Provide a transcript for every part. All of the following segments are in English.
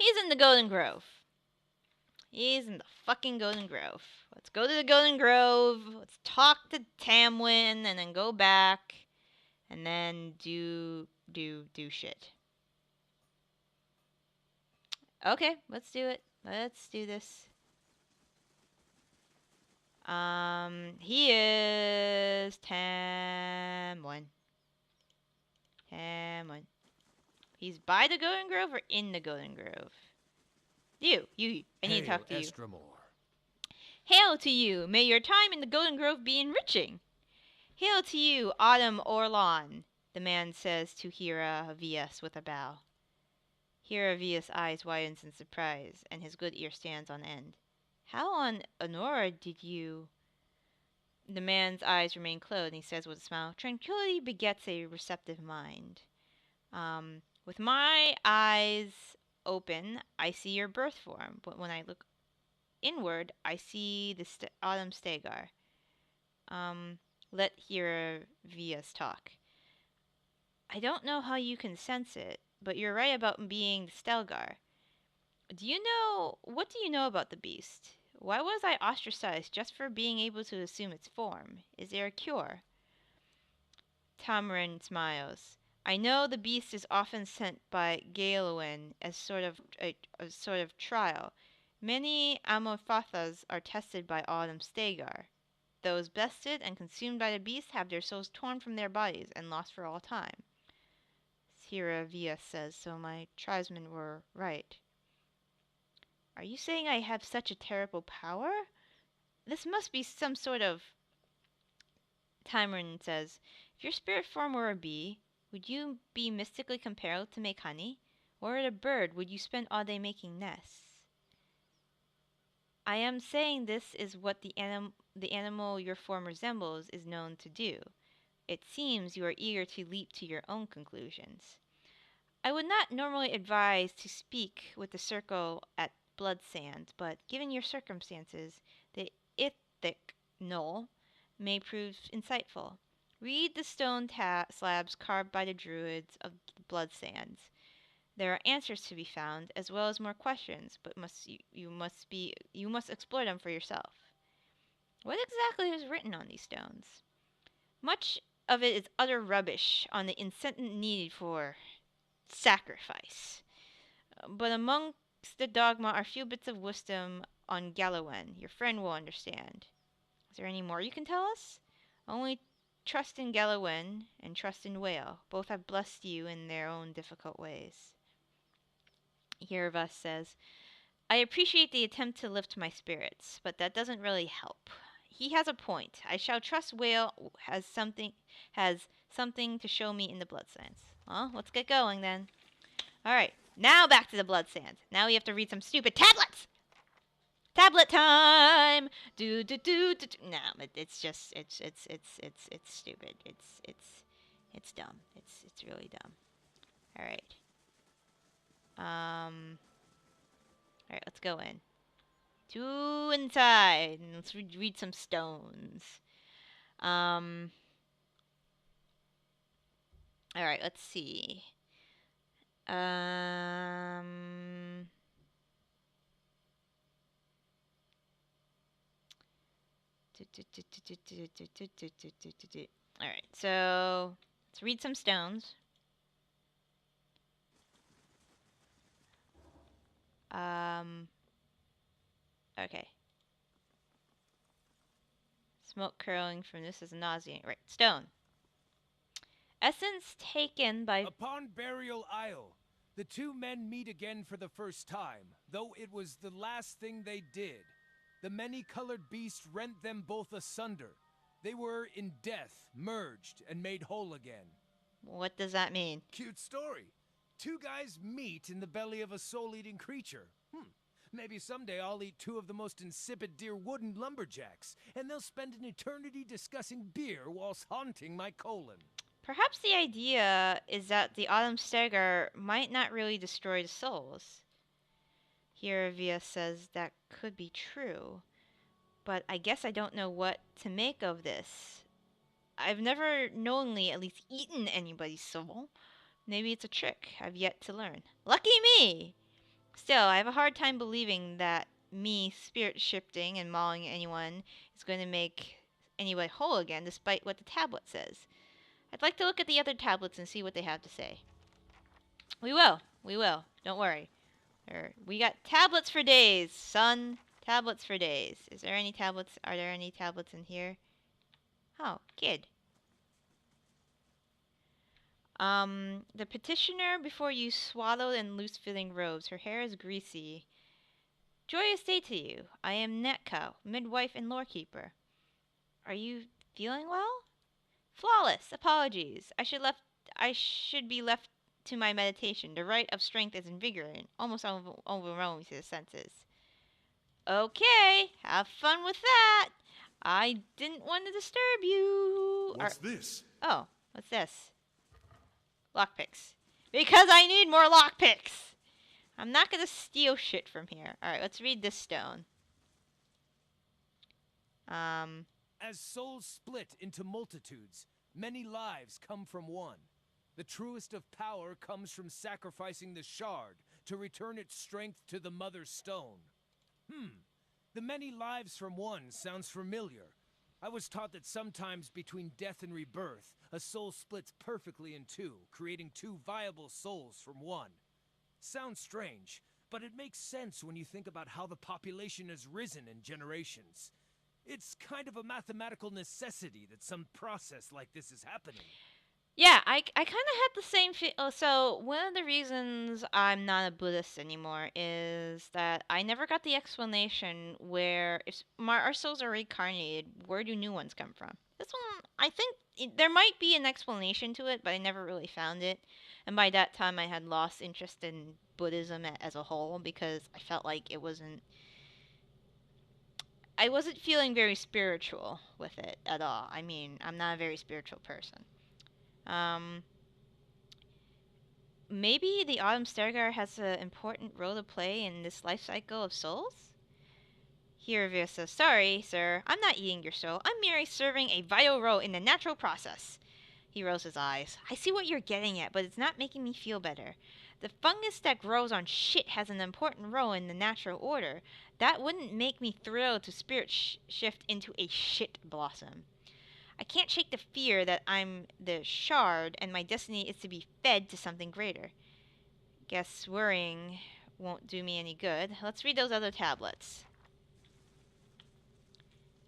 He's in the Golden Grove. He's in the fucking Golden Grove. Let's go to the Golden Grove. Let's talk to Tamwin and then go back and then do shit. Okay, let's do it. Let's do this. He is Tamwin. Tamwin. He's by the Golden Grove or in the Golden Grove? You. I need to talk to you. Hail to you! May your time in the Golden Grove be enriching! Hail to you, Autumn Orlon, the man says to Hira Vias with a bow. Hira Vias' eyes widens in surprise, and his good ear stands on end. How on Honora did you... The man's eyes remain closed, and he says with a smile, Tranquility begets a receptive mind. With my eyes open, I see your birth form, but when I look inward, I see the Autumn Stagar. Let Vias talk. I don't know how you can sense it, but you're right about being the Stelgar. What do you know about the beast? Why was I ostracized just for being able to assume its form? Is there a cure? Tamarin smiles. I know the beast is often sent by Galowen as a sort of trial. Many Amorfathas are tested by Autumn Stagar. Those bested and consumed by the beast have their souls torn from their bodies and lost for all time. Hira Vias says, so my tribesmen were right. Are you saying I have such a terrible power? This must be some sort of... Tamarin says, if your spirit form were a bee, would you be mystically compelled to make honey? Or a bird, would you spend all day making nests? I am saying this is what the animal your form resembles is known to do. It seems you are eager to leap to your own conclusions. I would not normally advise to speak with the circle at Bloodsands, but given your circumstances, the Ithic Knoll may prove insightful. Read the stone slabs carved by the druids of Bloodsands. There are answers to be found, as well as more questions, but you must explore them for yourself. What exactly is written on these stones? Much of it is utter rubbish on the incentive needed for sacrifice. But amongst the dogma are few bits of wisdom on Galowen. Your friend will understand. Is there any more you can tell us? Only trust in Galowen and trust in Whale. Both have blessed you in their own difficult ways. Hirvas says, I appreciate the attempt to lift my spirits, but that doesn't really help. He has a point. I shall trust Whale has something to show me in the Bloodsands. Well, let's get going then. Alright, now back to the Bloodsands. Now we have to read some stupid tablets! Tablet time! No, it's just it's stupid. It's dumb. It's really dumb. Alright. Alright, let's go in. To inside. And let's read some stones. Alright, let's see. Alright, so let's read some stones. Okay. Smoke curling from this is nauseating. Right, stone. Essence taken by... Upon Burial Isle, the two men meet again for the first time, though it was the last thing they did. The many-colored beast rent them both asunder. They were in death, merged, and made whole again. What does that mean? Cute story. Two guys meet in the belly of a soul-eating creature. Maybe someday I'll eat two of the most insipid deer wooden lumberjacks, and they'll spend an eternity discussing beer whilst haunting my colon. Perhaps the idea is that the Autumn Stagger might not really destroy the souls. Here Via says that could be true, but I guess I don't know what to make of this. I've never knowingly at least eaten anybody's soul. Maybe it's a trick I've yet to learn. Lucky me! Still, I have a hard time believing that me spirit shifting and mauling anyone is going to make anyone whole again, despite what the tablet says. I'd like to look at the other tablets and see what they have to say. We will. We will. Don't worry. We got tablets for days, son. Tablets for days. Is there any tablets? Are there any tablets in here? Oh, kid. The petitioner before you swaddled in loose-fitting robes. Her hair is greasy. Joyous day to you. I am Netcow, midwife and lorekeeper. Are you feeling well? Flawless. Apologies. I should be left to my meditation. The rite of strength is invigorating, almost overwhelming to the senses. Okay, have fun with that. I didn't want to disturb you. What's this? Oh, what's this? Lockpicks. Because I need more lockpicks. I'm not gonna steal shit from here. Alright, let's read this stone. As souls split into multitudes, many lives come from one. The truest of power comes from sacrificing the shard to return its strength to the mother stone. The many lives from one sounds familiar. I was taught that sometimes between death and rebirth, a soul splits perfectly in two, creating two viable souls from one. Sounds strange, but it makes sense when you think about how the population has risen in generations. It's kind of a mathematical necessity that some process like this is happening. Yeah, I kind of had the same so one of the reasons I'm not a Buddhist anymore is that I never got the explanation where if our souls are reincarnated, where do new ones come from? This one, I think there might be an explanation to it, but I never really found it. And by that time, I had lost interest in Buddhism as a whole because I felt like I wasn't feeling very spiritual with it at all. I mean, I'm not a very spiritual person. Um, Maybe the Autumn Stargar has an important role to play in this life cycle of souls? Hierovir says, sorry, sir, I'm not eating your soul. I'm merely serving a vital role in the natural process. He rolls his eyes. I see what you're getting at, but it's not making me feel better. The fungus that grows on shit has an important role in the natural order. That wouldn't make me thrilled to spirit shift into a shit blossom. I can't shake the fear that I'm the shard and my destiny is to be fed to something greater. Guess worrying won't do me any good. Let's read those other tablets.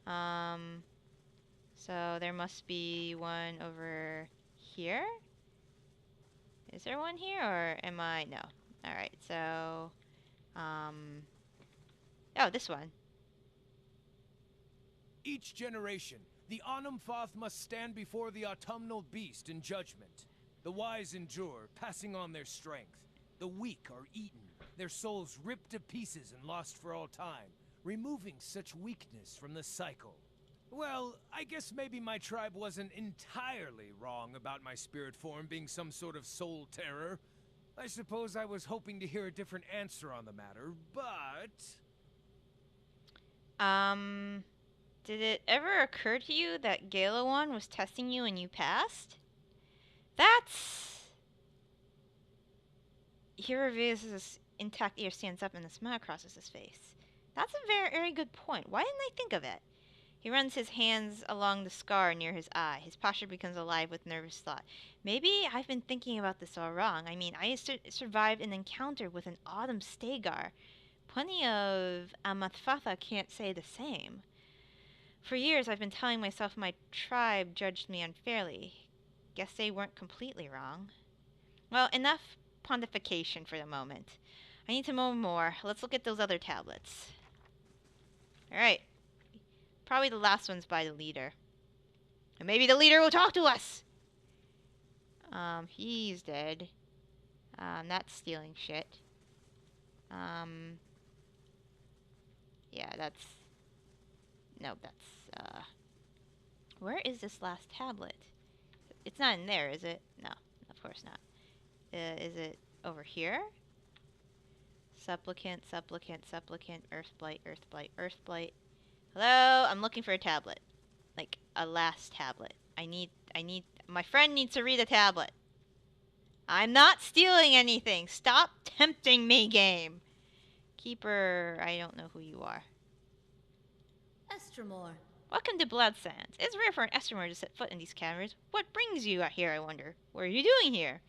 So there must be one over here. Is there one here or am I? No. Alright, so, oh, this one. Each generation, the Onumfoth must stand before the autumnal beast in judgment. The wise endure, passing on their strength. The weak are eaten, their souls ripped to pieces and lost for all time, removing such weakness from the cycle. Well, I guess maybe my tribe wasn't entirely wrong about my spirit form being some sort of soul terror. I suppose I was hoping to hear a different answer on the matter, but... Did it ever occur to you that Galawan was testing you and you passed? That's... Hierovir's intact ear stands up and a smile crosses his face. That's a very, very good point. Why didn't I think of it? He runs his hands along the scar near his eye. His posture becomes alive with nervous thought. Maybe I've been thinking about this all wrong. I mean, I survived an encounter with an autumn stagar. Plenty of Amathfatha can't say the same. For years, I've been telling myself my tribe judged me unfairly. Guess they weren't completely wrong. Well, enough pontification for the moment. I need to know more. Let's look at those other tablets. Alright. Probably the last one's by the leader. And maybe the leader will talk to us! He's dead. That's stealing shit. Yeah, that's... No, that's, where is this last tablet? It's not in there, is it? No, of course not. Is it over here? Supplicant, supplicant, supplicant, earthblight, earthblight, earthblight. Hello? I'm looking for a tablet. Like, a last tablet. My friend needs to read a tablet. I'm not stealing anything. Stop tempting me, game. Keeper, I don't know who you are. Estremore. Welcome to Bloodsands. It's rare for an Estremor to set foot in these caverns. What brings you out here, I wonder? What are you doing here?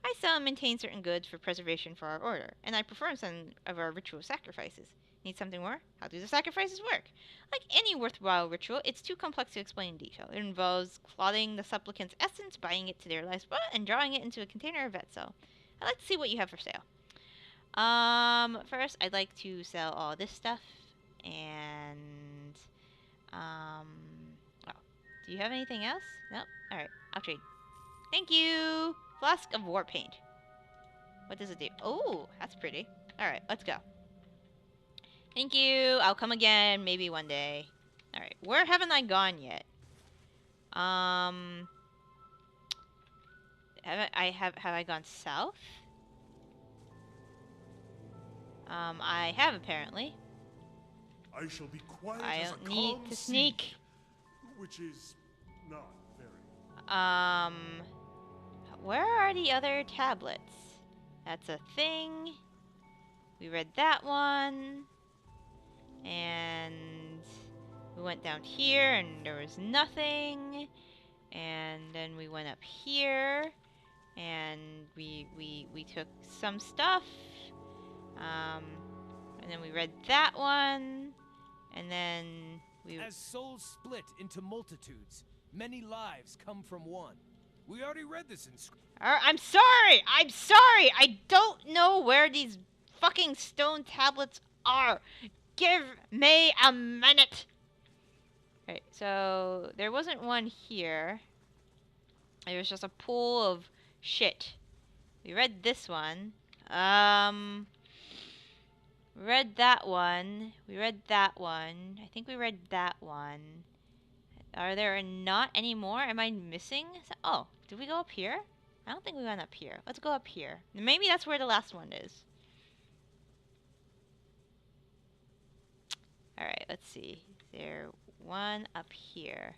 I sell and maintain certain goods for preservation for our order, and I perform some of our ritual sacrifices. Need something more? How do the sacrifices work? Like any worthwhile ritual, it's too complex to explain in detail. It involves clothing the supplicant's essence, binding it to their life's blood, and drawing it into a container or vessel. I'd like to see what you have for sale. First, I'd like to sell all this stuff, and um, well, do you have anything else? Nope. All right, I'll trade. Thank you. Flask of war paint. What does it do? Oh, that's pretty. All right, let's go. Thank you. I'll come again, maybe one day. All right, where haven't I gone yet? Have I gone south? I have apparently. I shall be quiet I as a don't need calm to sea, sneak. which is not very. Where are the other tablets? That's a thing. We read that one. And we went down here and there was nothing. And then we went up here and we took some stuff. And then we read that one. And then we... As souls split into multitudes, many lives come from one. We already read this in script. I'm sorry! I'm sorry! I don't know where these fucking stone tablets are. Give me a minute! Okay, so there wasn't one here. It was just a pool of shit. We read this one. Read that one. We read that one. I think we read that one. Are there not any more? Am I missing? Oh, did we go up here? I don't think we went up here. Let's go up here. Maybe that's where the last one is. Alright, let's see. Is there one up here?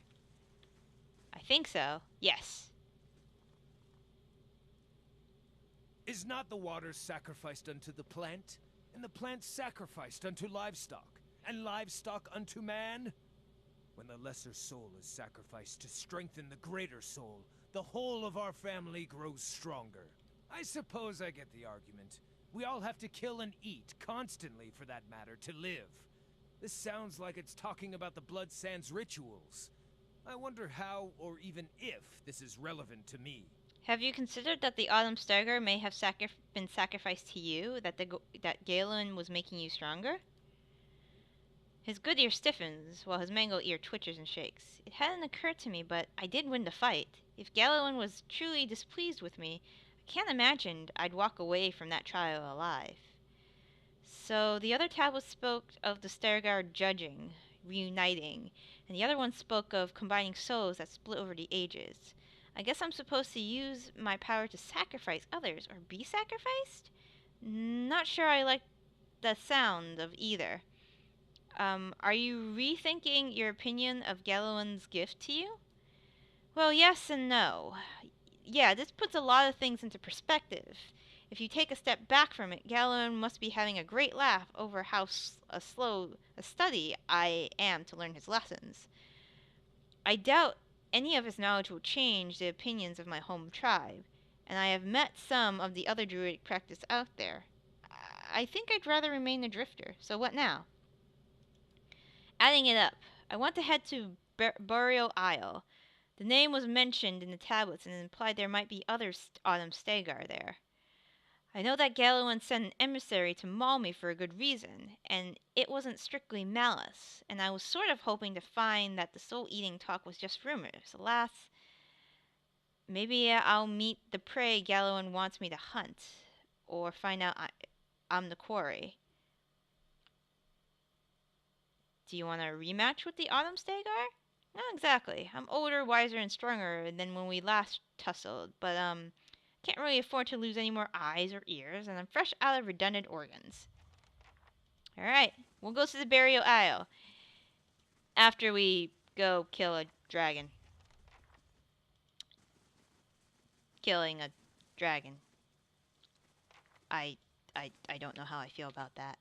I think so. Yes. Is not the water sacrificed unto the plant, and the plant sacrificed unto livestock, and livestock unto man? When the lesser soul is sacrificed to strengthen the greater soul, the whole of our family grows stronger. I suppose I get the argument. We all have to kill and eat, constantly for that matter, to live. This sounds like it's talking about the Blood Sands rituals. I wonder how, or even if, this is relevant to me. Have you considered that the Autumn Stagger may have been sacrificed to you, that Galen was making you stronger? His good ear stiffens, while his mangled ear twitches and shakes. It hadn't occurred to me, but I did win the fight. If Galen was truly displeased with me, I can't imagine I'd walk away from that trial alive. So the other tablet spoke of the Stergar judging, reuniting, and the other one spoke of combining souls that split over the ages. I guess I'm supposed to use my power to sacrifice others, or be sacrificed? Not sure I like the sound of either. Are you rethinking your opinion of Galawan's gift to you? Well, yes and no. Yeah, this puts a lot of things into perspective. If you take a step back from it, Galawan must be having a great laugh over how slow a study I am to learn his lessons. I doubt any of his knowledge will change the opinions of my home tribe, and I have met some of the other druidic practice out there. I think I'd rather remain a drifter, so what now? Adding it up, I want to head to Burial Isle. The name was mentioned in the tablets and implied there might be other Autumn Stagar there. I know that Galawan sent an emissary to maul me for a good reason, and it wasn't strictly malice, and I was sort of hoping to find that the soul-eating talk was just rumors. Alas, maybe I'll meet the prey Galawan wants me to hunt, or find out I'm the quarry. Do you want a rematch with the Autumn Stagar? Not exactly. I'm older, wiser, and stronger than when we last tussled, but can't really afford to lose any more eyes or ears, and I'm fresh out of redundant organs. Alright, we'll go to the Burial Isle after we go kill a dragon. Killing a dragon. I don't know how I feel about that.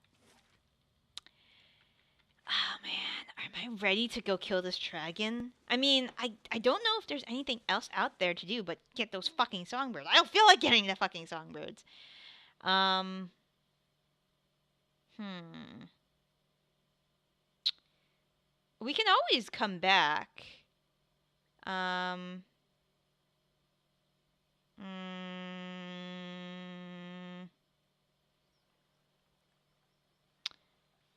Oh man, am I ready to go kill this dragon? I mean, I don't know if there's anything else out there to do but get those fucking songbirds. I don't feel like getting the fucking songbirds. Um, hmm. We can always come back. Um, mm,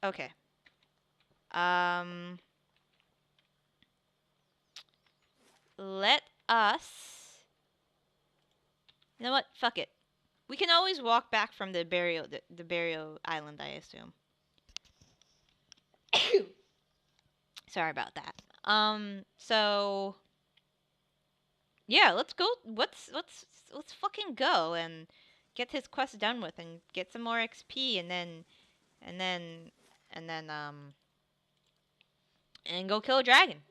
okay. Um, let us. You know what? Fuck it. We can always walk back from the burial island, I assume. Sorry about that. So yeah, let's go. Let's fucking go and get his quest done with and get some more XP and then and then and go kill a dragon.